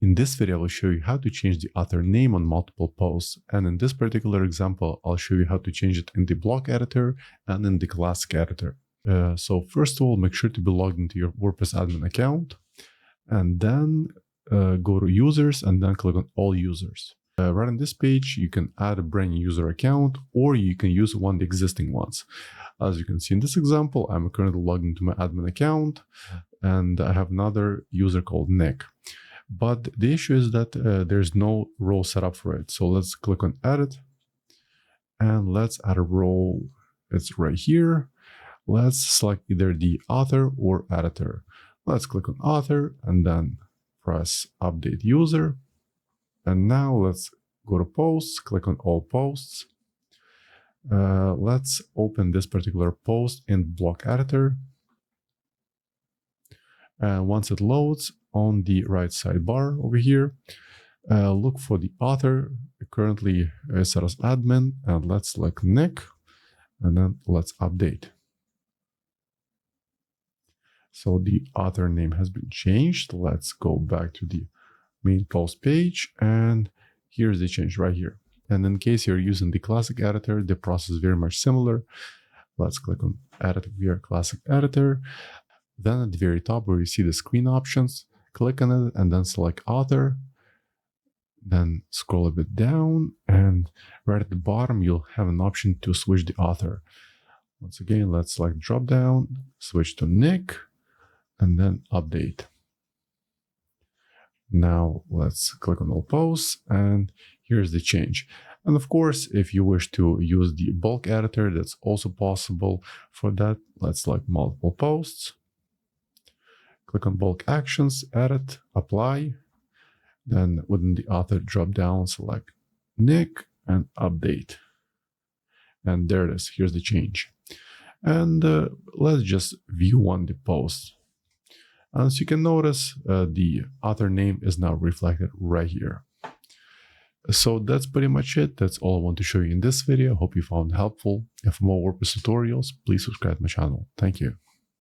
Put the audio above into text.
In this video, I will show you how to change the author name on multiple posts. And in this particular example, I'll show you how to change it in the block editor and in the classic editor. So first of all, make sure to be logged into your WordPress admin account, and then go to users and then click on all users. Right on this page, you can add a brand new user account, or you can use one of the existing ones. As you can see in this example, I'm currently logged into my admin account, and I have another user called Nick. But the issue is that there's no role set up for it. So let's click on edit, and let's add a role. It's right here. Let's select either the author or editor. Let's click on author and then press update user. And now let's go to posts, click on all posts. Let's open this particular post in block editor. And once it loads, on the right sidebar over here, look for the author. Currently set as admin, and let's select Nick, and then let's update. So the author name has been changed. Let's go back to the main post page, and here's the change right here. And in case you're using the classic editor, the process is very much similar. Let's click on edit via classic editor. Then at the very top where you see the screen options, click on it and then select author. Then scroll a bit down, and right at the bottom, you'll have an option to switch the author. Once again, let's select drop down, switch to Nick, and then update. Now let's click on all posts, and here's the change. And of course, if you wish to use the bulk editor, that's also possible. For that, let's select multiple posts. Click on bulk actions, edit, apply. Then within the author drop down, select Nick and update. And there it is. Here's the change. And let's just view one of the posts. As you can notice, the author name is now reflected right here. So that's pretty much it. That's all I want to show you in this video. Hope you found it helpful. And for more WordPress tutorials, please subscribe to my channel. Thank you.